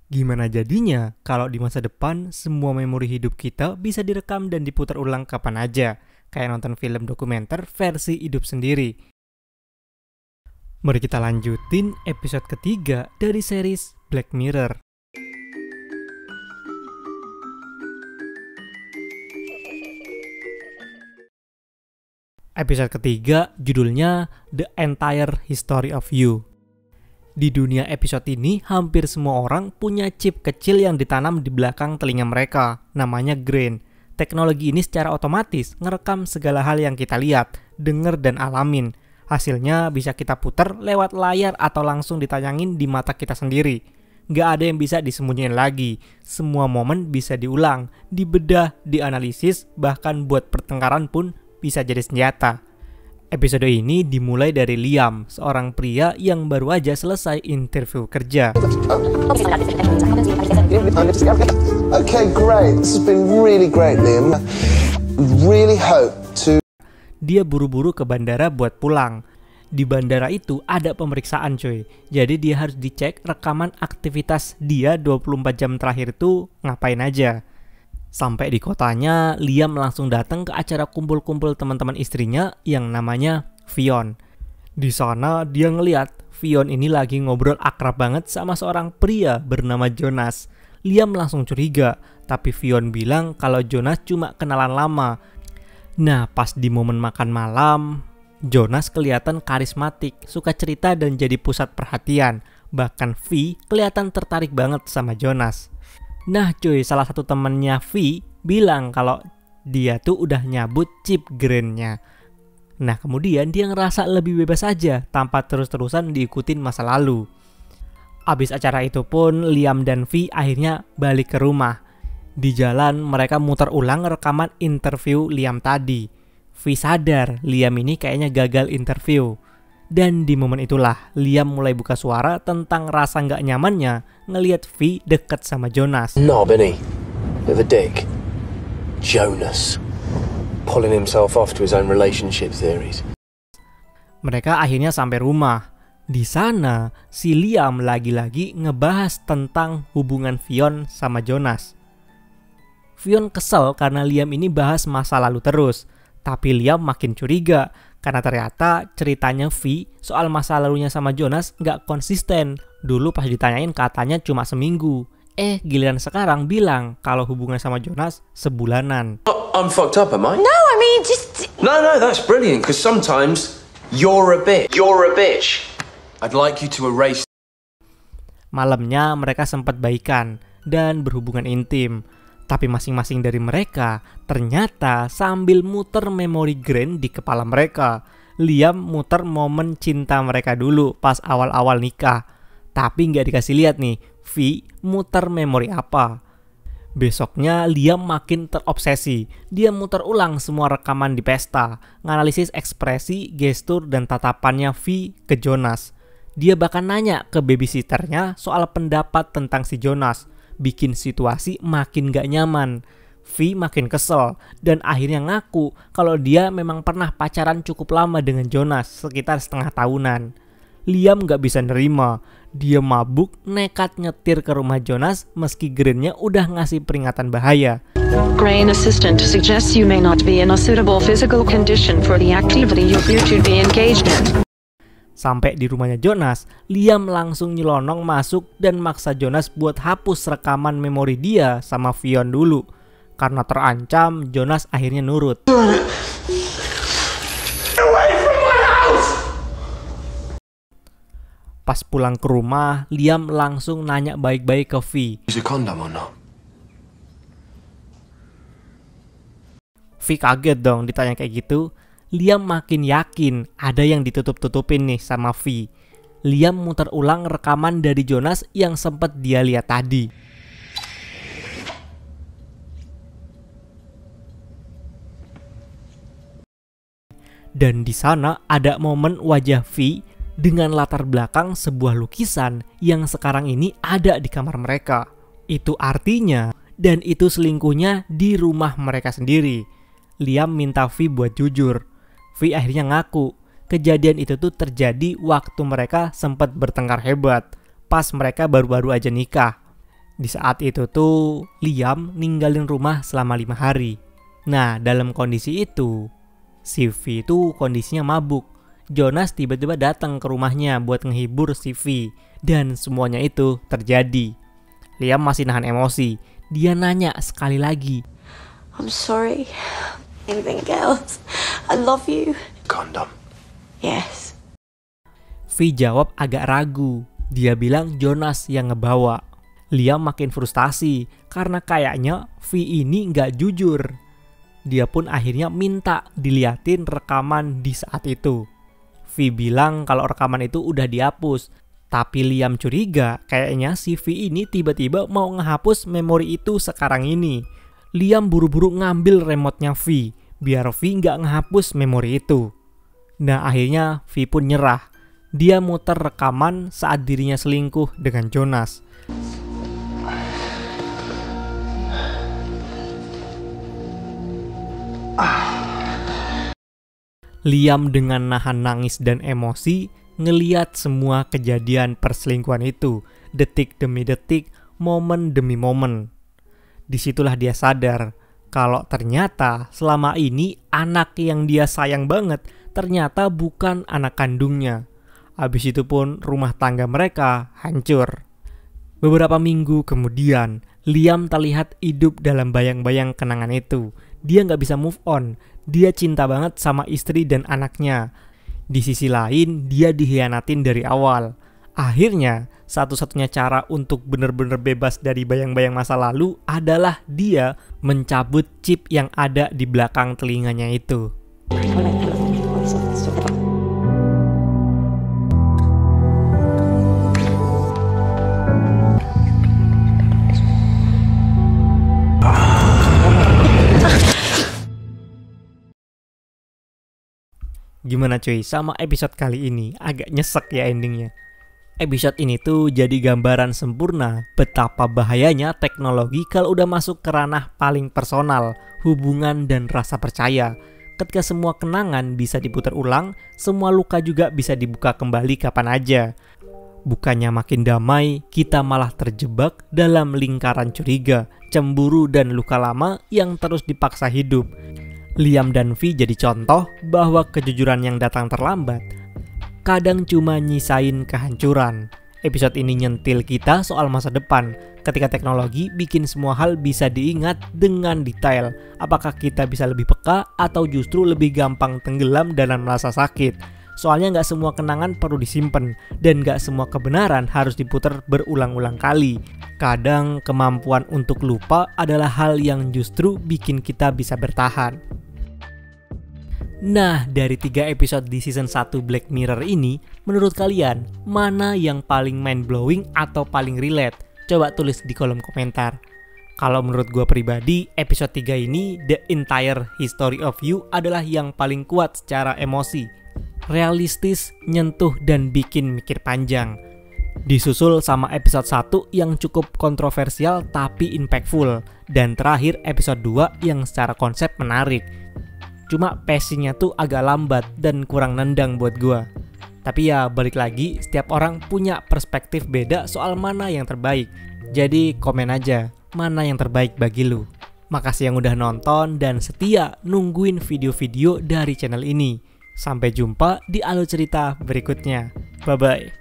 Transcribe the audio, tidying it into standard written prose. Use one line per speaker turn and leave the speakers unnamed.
Gimana jadinya kalau di masa depan semua memori hidup kita bisa direkam dan diputar ulang kapan aja, kayak nonton film dokumenter versi hidup sendiri. Mari kita lanjutin episode ketiga dari series Black Mirror. Episode ketiga judulnya The Entire History of You. Di dunia episode ini, hampir semua orang punya chip kecil yang ditanam di belakang telinga mereka, namanya Grain. Teknologi ini secara otomatis ngerekam segala hal yang kita lihat, denger, dan alamin. Hasilnya bisa kita putar lewat layar atau langsung ditayangin di mata kita sendiri. Nggak ada yang bisa disembunyiin lagi. Semua momen bisa diulang, dibedah, dianalisis, bahkan buat pertengkaran pun bisa jadi senjata. Episode ini dimulai dari Liam, seorang pria yang baru aja selesai interview kerja.
Okay, great. This has been really great, Liam. Really hope to.
Dia buru-buru ke bandara buat pulang. Di bandara itu ada pemeriksaan, coy. Jadi dia harus dicek rekaman aktivitas dia 24 jam terakhir itu ngapain aja. Sampai di kotanya, Liam langsung datang ke acara kumpul-kumpul teman-teman istrinya yang namanya Fionn. Di sana dia ngeliat Fionn ini lagi ngobrol akrab banget sama seorang pria bernama Jonas. Liam langsung curiga, tapi Fionn bilang kalau Jonas cuma kenalan lama. Nah, pas di momen makan malam, Jonas kelihatan karismatik, suka cerita dan jadi pusat perhatian. Bahkan V kelihatan tertarik banget sama Jonas. Nah cuy, salah satu temennya V bilang kalau dia tuh udah nyabut chip Grain-nya. Nah kemudian dia ngerasa lebih bebas aja tanpa terus-terusan diikutin masa lalu. Abis acara itu pun Liam dan V akhirnya balik ke rumah. Di jalan mereka muter ulang rekaman interview Liam tadi. V sadar Liam ini kayaknya gagal interview. Dan di momen itulah Liam mulai buka suara tentang rasa nggak nyamannya ngelihat V deket sama Jonas.
Knob, innit? Bit of a dick. Jonas. Pulling himself off to his own relationship theories.
Mereka akhirnya sampai rumah. Di sana, si Liam lagi-lagi ngebahas tentang hubungan Fionn sama Jonas. Fionn kesel karena Liam ini bahas masa lalu terus. Tapi Liam makin curiga karena ternyata ceritanya V soal masa lalunya sama Jonas nggak konsisten. Dulu pas ditanyain katanya cuma seminggu. Giliran sekarang bilang kalau hubungan sama Jonas sebulanan.
I'm fucked up, am I?
No, I mean just...
No, that's brilliant, because sometimes you're a bitch. You're a bitch. I'd like you to erase.
Malamnya mereka sempat baikan dan berhubungan intim. Tapi masing-masing dari mereka ternyata sambil muter memori Grain di kepala mereka. Liam muter momen cinta mereka dulu pas awal-awal nikah. Tapi nggak dikasih lihat nih, V muter memori apa. Besoknya Liam makin terobsesi. Dia muter ulang semua rekaman di pesta, nganalisis ekspresi, gestur, dan tatapannya V ke Jonas. Dia bahkan nanya ke babysitternya soal pendapat tentang si Jonas. Bikin situasi makin gak nyaman. V makin kesel dan akhirnya ngaku kalau dia memang pernah pacaran cukup lama dengan Jonas, sekitar setengah tahunan. Liam gak bisa nerima. Dia mabuk nekat nyetir ke rumah Jonas meski Grain-nya udah ngasih peringatan bahaya.
Grain assistant suggests you may not be in a suitable physical condition for the activity you appear to be engaged in.
Sampai di rumahnya Jonas, Liam langsung nyelonong masuk dan maksa Jonas buat hapus rekaman memori dia sama Fionn dulu. Karena terancam, Jonas akhirnya nurut. Pas pulang ke rumah, Liam langsung nanya baik-baik ke V.
Use a condom or not?
V kaget dong ditanya kayak gitu. Liam makin yakin ada yang ditutup-tutupin nih sama V. Liam muter ulang rekaman dari Jonas yang sempat dia lihat tadi. Dan di sana ada momen wajah V dengan latar belakang sebuah lukisan yang sekarang ini ada di kamar mereka. Itu artinya, dan itu selingkuhnya di rumah mereka sendiri. Liam minta V buat jujur. V akhirnya ngaku, kejadian itu tuh terjadi waktu mereka sempat bertengkar hebat, pas mereka baru-baru aja nikah. Di saat itu tuh Liam ninggalin rumah selama 5 hari. Nah, dalam kondisi itu, si V itu kondisinya mabuk. Jonas tiba-tiba datang ke rumahnya buat ngehibur si V. Dan semuanya itu terjadi. Liam masih nahan emosi. Dia nanya sekali lagi.
I'm sorry. Anything else? I love you.
Condom.
Yes.
V jawab agak ragu. Dia bilang Jonas yang ngebawa. Liam makin frustasi karena kayaknya V ini nggak jujur. Dia pun akhirnya minta diliatin rekaman di saat itu. V bilang kalau rekaman itu udah dihapus. Tapi Liam curiga kayaknya si V ini tiba-tiba mau ngehapus memori itu sekarang ini. Liam buru-buru ngambil remote-nya V biar V nggak ngehapus memori itu. Nah akhirnya V pun nyerah. Dia muter rekaman saat dirinya selingkuh dengan Jonas. Liam dengan nahan nangis dan emosi ngeliat semua kejadian perselingkuhan itu, detik demi detik, momen demi momen. Disitulah dia sadar kalau ternyata selama ini anak yang dia sayang banget ternyata bukan anak kandungnya. Habis itu pun rumah tangga mereka hancur. Beberapa minggu kemudian, Liam terlihat hidup dalam bayang-bayang kenangan itu. Dia nggak bisa move on. Dia cinta banget sama istri dan anaknya. Di sisi lain, dia dikhianatin dari awal. Akhirnya, satu-satunya cara untuk benar-benar bebas dari bayang-bayang masa lalu adalah dia mencabut chip yang ada di belakang telinganya itu. Gimana cuy, sama episode kali ini? Agak nyesek ya endingnya. Episode ini tuh jadi gambaran sempurna betapa bahayanya teknologi kalau udah masuk ke ranah paling personal, hubungan dan rasa percaya. Ketika semua kenangan bisa diputar ulang, semua luka juga bisa dibuka kembali kapan aja. Bukannya makin damai, kita malah terjebak dalam lingkaran curiga, cemburu dan luka lama yang terus dipaksa hidup. Liam dan V jadi contoh bahwa kejujuran yang datang terlambat kadang cuma nyisain kehancuran. Episode ini nyentil kita soal masa depan. Ketika teknologi bikin semua hal bisa diingat dengan detail, apakah kita bisa lebih peka atau justru lebih gampang tenggelam dalam rasa sakit? Soalnya nggak semua kenangan perlu disimpan dan nggak semua kebenaran harus diputar berulang-ulang kali. Kadang kemampuan untuk lupa adalah hal yang justru bikin kita bisa bertahan. Nah, dari 3 episode di season 1 Black Mirror ini, menurut kalian, mana yang paling mind-blowing atau paling relate? Coba tulis di kolom komentar. Kalau menurut gue pribadi, episode 3 ini, The Entire History of You adalah yang paling kuat secara emosi. Realistis, nyentuh, dan bikin mikir panjang. Disusul sama episode 1 yang cukup kontroversial tapi impactful. Dan terakhir episode 2 yang secara konsep menarik. Cuma pacingnya tuh agak lambat dan kurang nendang buat gue. Tapi ya balik lagi, setiap orang punya perspektif beda soal mana yang terbaik. Jadi komen aja, mana yang terbaik bagi lu. Makasih yang udah nonton dan setia nungguin video-video dari channel ini. Sampai jumpa di alur cerita berikutnya. Bye-bye.